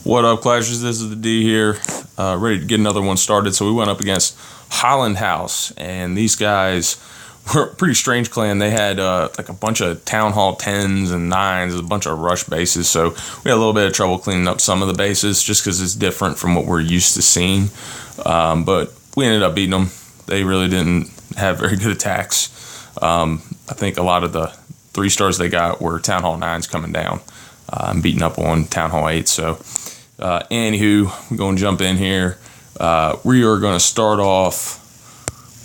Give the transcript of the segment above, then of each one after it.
What up, Clashers? This is the D here, ready to get another one started. So we went up against Holland House, and these guys were a pretty strange clan. They had like a bunch of Town Hall 10s and 9s, a bunch of rush bases. So we had a little bit of trouble cleaning up some of the bases just because it's different from what we're used to seeing. But we ended up beating them. They really didn't have very good attacks. I think a lot of the 3 stars they got were Town Hall 9s coming down. I'm beating up on Town Hall 8. So, anywho, we're going to jump in here. We are going to start off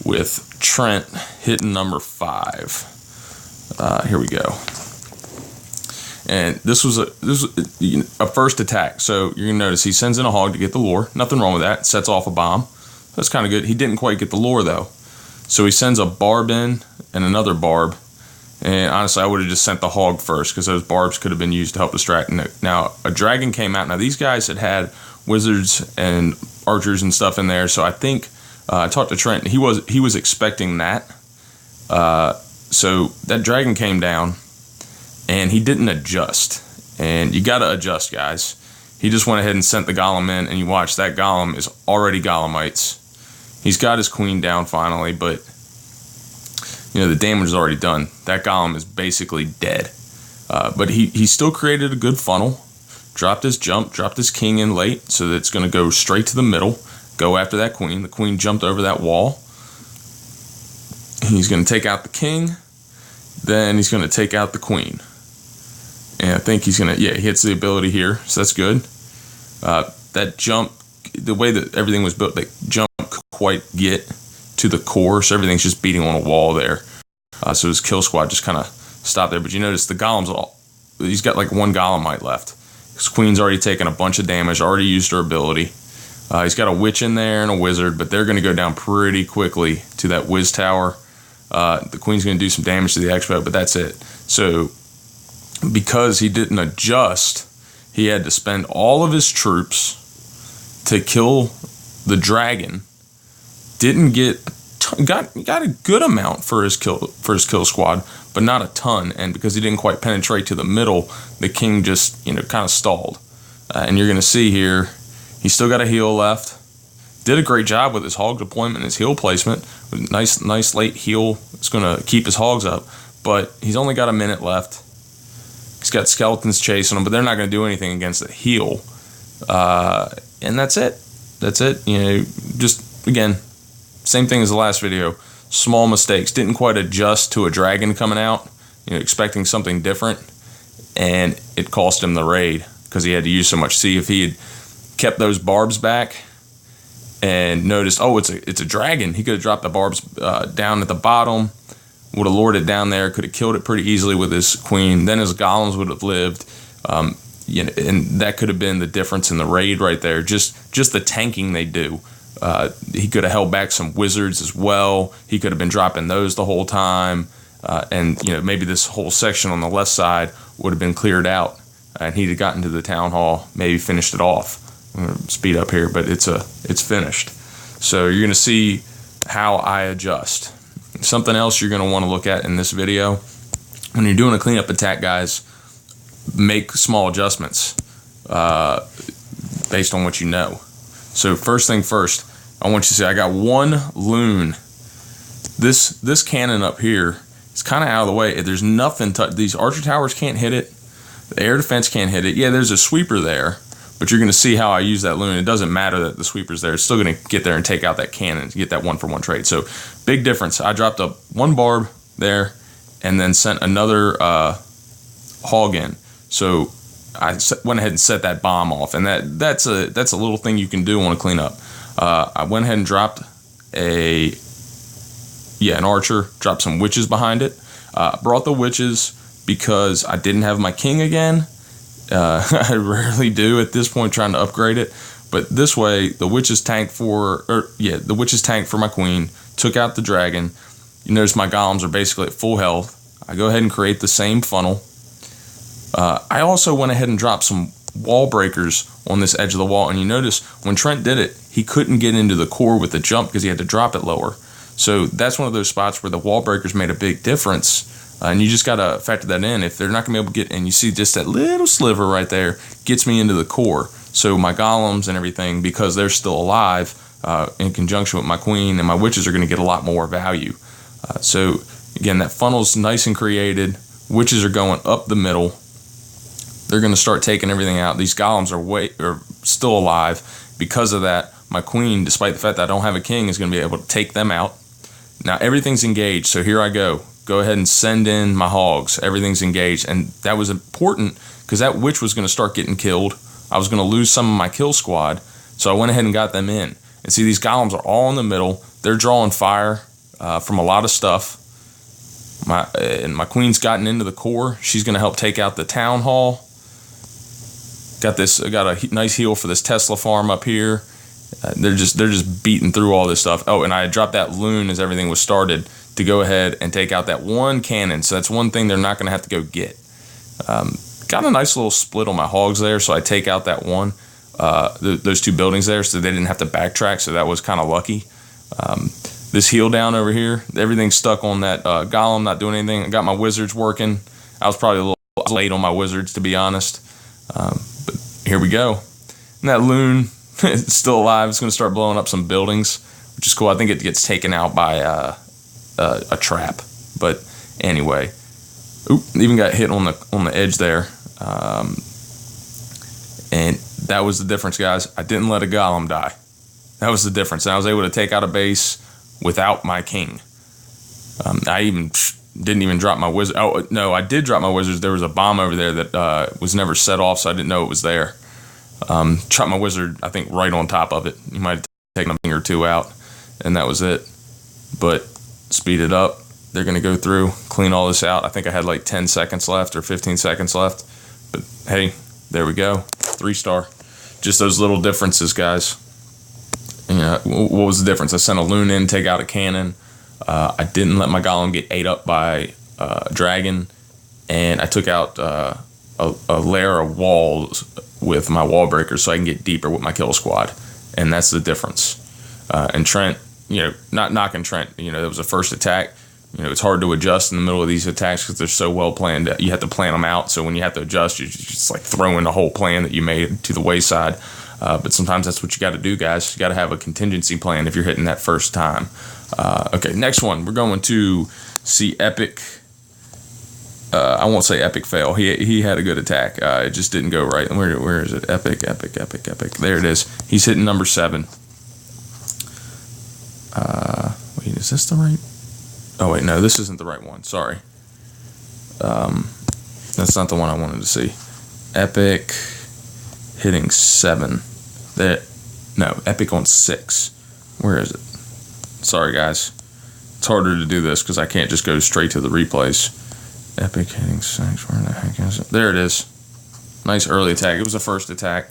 with Trent hitting number 5. Here we go. And this was a first attack. So you're going to notice he sends in a hog to get the lure. Nothing wrong with that. Sets off a bomb. That's kind of good. He didn't quite get the lure, though. So he sends a barb in and another barb. And honestly, I would have just sent the hog first because those barbs could have been used to help distract. Now, a dragon came out. Now, these guys had wizards and archers and stuff in there. So I think I talked to Trent. He was expecting that. So that dragon came down, and he didn't adjust. And you got to adjust, guys. He just went ahead and sent the golem in, and you watch, that golem is already golemites. He's got his queen down finally, but the damage is already done. That golem is basically dead. But he still created a good funnel. Dropped his jump, dropped his king in late, so that it's going to go straight to the middle, go after that queen. The queen jumped over that wall. He's going to take out the king. Then he's going to take out the queen. And I think he's going to, he hits the ability here, so that's good. That jump, the way that everything was built, that jump could quite get to the core, so everything's just beating on a wall there. So his kill squad just kind of stopped there. But you notice the golem's he's got like 1 golemite left. His queen's already taken a bunch of damage, already used her ability. He's got a witch in there and a wizard, but they're going to go down pretty quickly to that whiz tower. The queen's going to do some damage to the expo, but that's it. So because he didn't adjust, he had to spend all of his troops to kill the dragon. Didn't got a good amount for his kill squad, but not a ton. And because he didn't quite penetrate to the middle, the king just kind of stalled. And you're going to see here, he's still got a heal left. Did a great job with his hog deployment and his heal placement. Nice late heal. It's going to keep his hogs up, but he's only got a minute left. He's got skeletons chasing him, but they're not going to do anything against the heal. And that's it. That's it. Just again, same thing as the last video. Small mistakes. Didn't quite adjust to a dragon coming out, expecting something different, and it cost him the raid because he had to use so much. See, if he had kept those barbs back and noticed, oh, it's a dragon, he could have dropped the barbs down at the bottom, would have lured it down there, could have killed it pretty easily with his queen. Then his golems would have lived. And that could have been the difference in the raid right there. Just the tanking they do. He could have held back some wizards as well. He could have been dropping those the whole time. And maybe this whole section on the left side would have been cleared out. And he'd have gotten to the town hall, maybe finished it off. I'm going to speed up here, but it's finished. So you're going to see how I adjust. Something else you're going to want to look at in this video, when you're doing a cleanup attack, guys, make small adjustments based on what you know. So first thing first, I want you to see I got 1 loon. This cannon up here is kind of out of the way. There's nothing. These archer towers can't hit it. The air defense can't hit it. Yeah, there's a sweeper there, but you're going to see how I use that loon. It doesn't matter that the sweeper's there. It's still going to get there and take out that cannon to get that 1-for-1 trade. So big difference. I dropped up 1 barb there and then sent another hog in. So I went ahead and set that bomb off, and that's a little thing you can do on a cleanup. I went ahead and dropped an archer, dropped some witches behind it. Brought the witches because I didn't have my king again. I rarely do at this point, trying to upgrade it. But this way, the witches tanked for my queen, took out the dragon. You notice my golems are basically at full health. I go ahead and create the same funnel. I also went ahead and dropped some wall breakers on this edge of the wall, and you notice when Trent did it, he couldn't get into the core with the jump because he had to drop it lower. So that's one of those spots where the wall breakers made a big difference. And you just got to factor that in. If they're not going to be able to get, and you see just that little sliver right there, gets me into the core. So my golems and everything, because they're still alive, in conjunction with my queen and my witches, are going to get a lot more value. So again, that funnel's nice and created. Witches are going up the middle. They're going to start taking everything out. These golems are still alive. Because of that, my queen, despite the fact that I don't have a king, is going to be able to take them out. Now everything's engaged, so here I go. Go ahead and send in my hogs. Everything's engaged, and that was important because that witch was going to start getting killed. I was going to lose some of my kill squad, so I went ahead and got them in. And see, these golems are all in the middle. They're drawing fire from a lot of stuff. My queen's gotten into the core. She's going to help take out the town hall. Got a nice heal for this Tesla farm up here. They're just beating through all this stuff. Oh, and I dropped that loon as everything was started to go ahead and take out that one cannon. So that's one thing they're not going to have to go get. Got a nice little split on my hogs there, so I take out that one, those two buildings there, so they didn't have to backtrack. So that was kind of lucky. This heal down over here, everything's stuck on that golem, not doing anything. I got my wizards working. I was probably a little late on my wizards, to be honest. But here we go. And that loon is still alive. It's going to start blowing up some buildings, which is cool. I think it gets taken out by a trap. But anyway, even got hit on the edge there. And that was the difference, guys. I didn't let a golem die. That was the difference. And I was able to take out a base without my king. I didn't even drop my wizard. Oh, no, I did drop my wizards. There was a bomb over there that was never set off, so I didn't know it was there. Dropped my wizard, I think, right on top of it. You might have taken a thing or two out, and that was it. But speed it up. They're going to go through, clean all this out. I think I had like 10 seconds left or 15 seconds left. But hey, there we go. 3-star. Just those little differences, guys. Yeah, what was the difference? I sent a loon in, take out a cannon. I didn't let my golem get ate up by a dragon, and I took out a layer of walls with my wall breakers so I can get deeper with my kill squad, and that's the difference. And Trent, not knocking Trent, that was a first attack. It's hard to adjust in the middle of these attacks because they're so well planned. You have to plan them out, so when you have to adjust, you just like throwing the whole plan that you made to the wayside. But sometimes that's what you got to do, guys. You got to have a contingency plan if you're hitting that first time. Okay, next one. We're going to see Epic. I won't say Epic fail. He had a good attack. It just didn't go right. Where is it? Epic. There it is. He's hitting number 7. Wait, is this the right? Oh, wait, no, this isn't the right one. Sorry. That's not the one I wanted to see. Epic hitting 7. Epic on 6. Where is it? Sorry, guys. It's harder to do this because I can't just go straight to the replays. Epic hitting 6. Where the heck is it? There it is. Nice early attack. It was a first attack.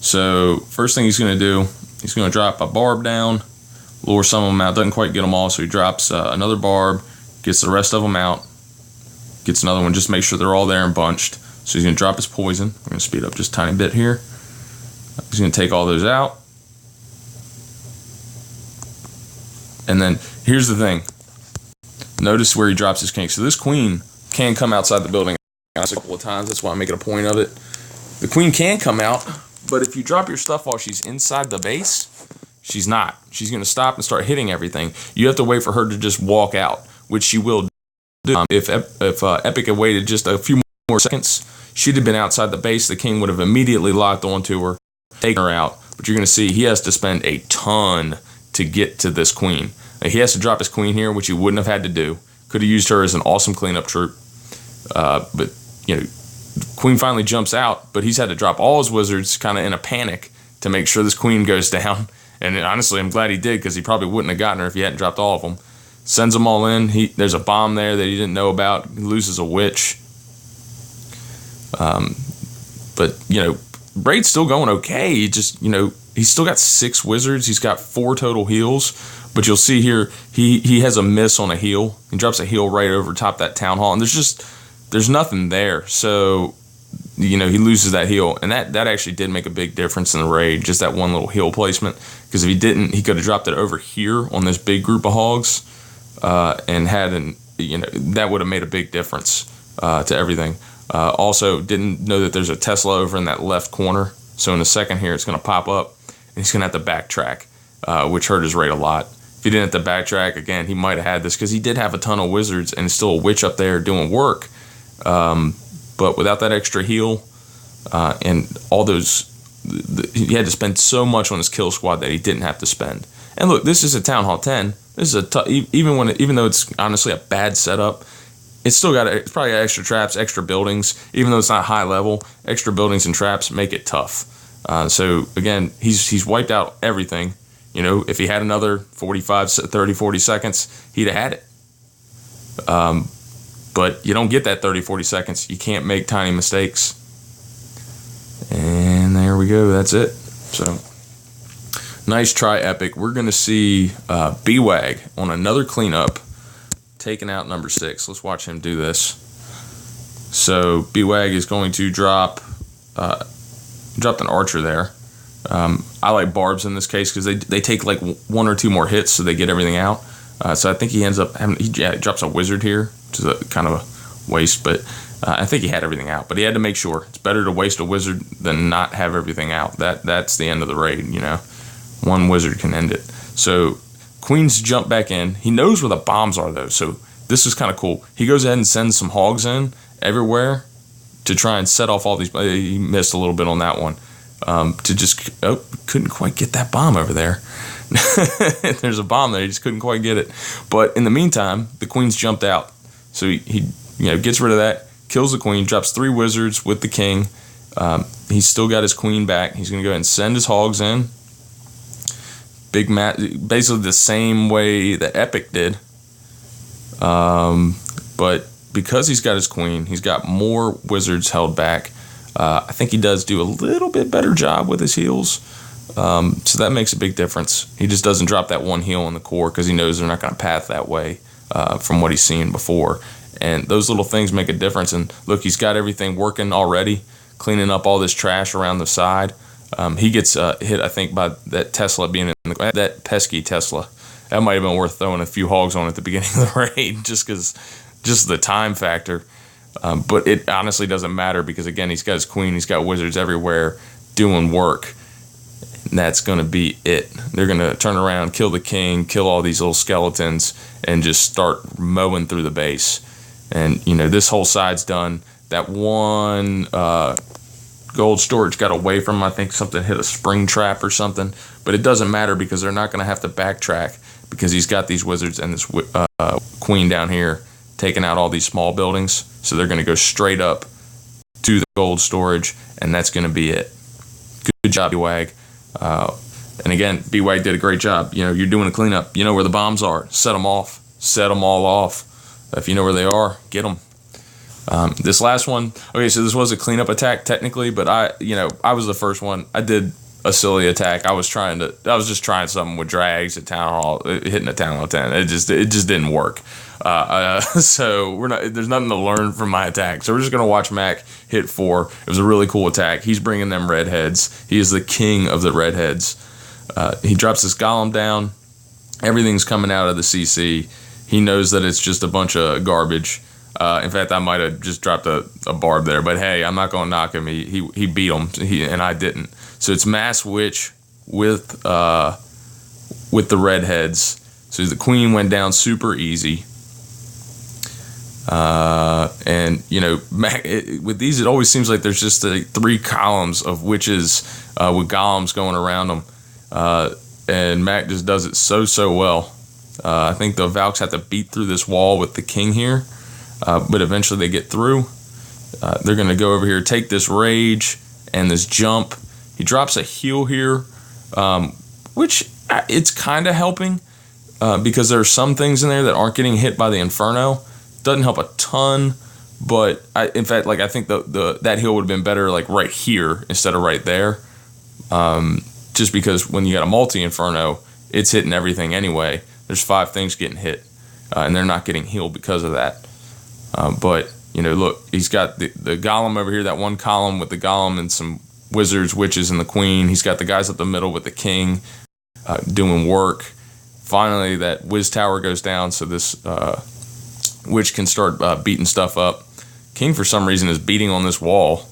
So, first thing he's going to do, he's going to drop a barb down, lure some of them out. Doesn't quite get them all, so he drops another barb, gets the rest of them out, gets another one, just make sure they're all there and bunched. So he's going to drop his poison. We're going to speed up just a tiny bit here. He's going to take all those out. And then, here's the thing. Notice where he drops his king. So this queen can come outside the building a couple of times. That's why I'm making a point of it. The queen can come out, but if you drop your stuff while she's inside the base, she's not. She's going to stop and start hitting everything. You have to wait for her to just walk out, which she will do. If Epic had waited just a few more seconds, she'd have been outside the base. The king would have immediately locked onto her, taken her out. But you're going to see he has to spend a ton to get to this queen. He has to drop his queen here, which he wouldn't have had to do. Could have used her as an awesome cleanup troop. But, queen finally jumps out, but he's had to drop all his wizards kind of in a panic to make sure this queen goes down. And honestly, I'm glad he did because he probably wouldn't have gotten her if he hadn't dropped all of them. Sends them all in. There's a bomb there that he didn't know about. He loses a witch. But, Raid's still going okay. He just, he's still got 6 wizards. He's got 4 total heals. But you'll see here, he has a miss on a heal. He drops a heal right over top that town hall. And there's nothing there. So, he loses that heal. And that actually did make a big difference in the raid, just that one little heal placement. Because if he didn't, he could have dropped it over here on this big group of hogs. And that would have made a big difference to everything. Also, didn't know that there's a Tesla over in that left corner. So in a second here, it's going to pop up, and he's going to have to backtrack, which hurt his rate a lot. If he didn't have to backtrack, again, he might have had this, because he did have a ton of wizards, and still a witch up there doing work. But without that extra heal, and all those, he had to spend so much on his kill squad that he didn't have to spend. And look, this is a Town Hall 10. This is even though it's honestly a bad setup, it's probably got extra traps, extra buildings. Even though it's not high level, extra buildings and traps make it tough. So again, he's wiped out everything. You know, if he had another 30, 40 seconds, he'd have had it. But you don't get that 30, 40 seconds. You can't make tiny mistakes. And there we go. That's it. So nice try, Epic. We're going to see B-Wag on another cleanup, taking out number 6. Let's watch him do this. So B-Wag is going to dropped an archer there. I like barbs in this case because they take like 1 or 2 more hits, so they get everything out. So I think he ends up he drops a wizard here, which is a kind of a waste, but I think he had everything out. But he had to make sure. It's better to waste a wizard than not have everything out. That's the end of the raid, you know. 1 wizard can end it. So Queen's jump back in. He knows where the bombs are, though, so this is kind of cool. He goes ahead and sends some hogs in everywhere to try and set off all these. He missed a little bit on that one. Couldn't quite get that bomb over there. There's a bomb there. He just couldn't quite get it. But in the meantime, the Queen's jumped out. So he gets rid of that, kills the Queen, drops 3 wizards with the King. He's still got his Queen back. He's going to go ahead and send his hogs in. Basically the same way that Epic did. But because he's got his Queen, he's got more wizards held back. I think he does do a little bit better job with his heals. So that makes a big difference. He just doesn't drop that 1 heal in the core because he knows they're not going to path that way from what he's seen before. And those little things make a difference. And look, he's got everything working already, cleaning up all this trash around the side. He gets hit, I think, by that Tesla being in that pesky Tesla. That might have been worth throwing a few hogs on at the beginning of the raid just the time factor. But it honestly doesn't matter because, again, he's got his Queen, he's got wizards everywhere doing work. And that's going to be it. They're going to turn around, kill the King, kill all these little skeletons, and just start mowing through the base. And, this whole side's done. That one gold storage got away from him. I think something hit a spring trap or something. But it doesn't matter because they're not going to have to backtrack because he's got these wizards and this Queen down here taking out all these small buildings. So they're going to go straight up to the gold storage, and that's going to be it. Good job, B-Wag. And again, B-Wag did a great job. You're doing a cleanup. You know where the bombs are. Set them off. Set them all off. If you know where they are, get them. This last one, okay, so this was a cleanup attack technically, but I was the first one. I did a silly attack. I was just trying something with drags at Town Hall, hitting a Town Hall 10. It just didn't work. So there's nothing to learn from my attack. So we're just gonna watch Mac hit 4. It was a really cool attack. He's bringing them Redheads. He is the king of the Redheads. He drops this golem down. Everything's coming out of the CC. He knows that it's just a bunch of garbage. In fact, I might have just dropped a barb there, but hey, I'm not gonna knock him. He beat him, and I didn't. So it's Mass Witch with the Redheads. So the Queen went down super easy. And with these, it always seems like there's just 3 columns of witches with golems going around them, and Mac just does it so well. I think the Valks have to beat through this wall with the King here, but eventually they get through. They're going to go over here, take this rage and this jump. He drops a heal here, which it's kind of helping because there are some things in there that aren't getting hit by the Inferno. Doesn't help a ton, but in fact, I think that heal would have been better right here instead of right there. Just because when you got a multi-Inferno, it's hitting everything anyway. There's 5 things getting hit, and they're not getting healed because of that. But look, he's got the golem over here, that one column with the golem and some wizards, witches, and the Queen. He's got the guys up the middle with the King doing work. Finally, that Wiz Tower goes down, so this witch can start beating stuff up. King, for some reason, is beating on this wall.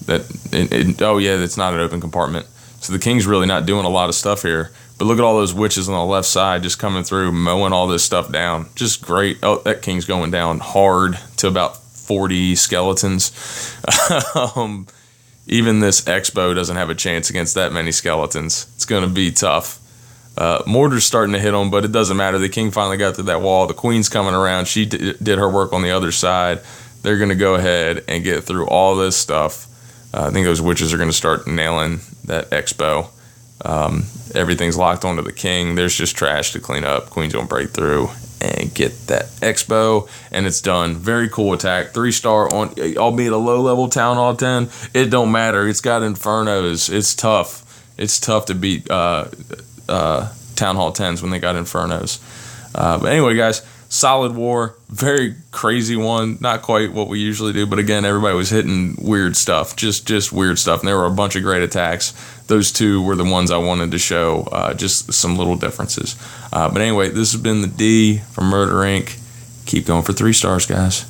Oh yeah, it's not an open compartment. So the king's really not doing a lot of stuff here. But look at all those witches on the left side just coming through, mowing all this stuff down. Just great. Oh, that king's going down hard to about 40 skeletons. Even this Expo doesn't have a chance against that many skeletons. It's going to be tough. Mortar's starting to hit them, but it doesn't matter. The king finally got through that wall. The queen's coming around. She did her work on the other side. They're going to go ahead and get through all this stuff. I think those witches are going to start nailing that Expo. Everything's locked onto the king. There's just trash to clean up. Queen's going to break through and get that Expo, and it's done. Very cool attack. 3-star on, albeit a low-level Town Hall 10. It don't matter. It's got Infernos. It's tough. It's tough to beat Town Hall 10s when they got Infernos. But anyway, guys, solid war. Very crazy one. Not quite what we usually do, but again, everybody was hitting weird stuff. Just weird stuff, and there were a bunch of great attacks. Those two were the ones I wanted to show, just some little differences. But anyway, this has been the D from MRder Inc. Keep going for 3 stars, guys.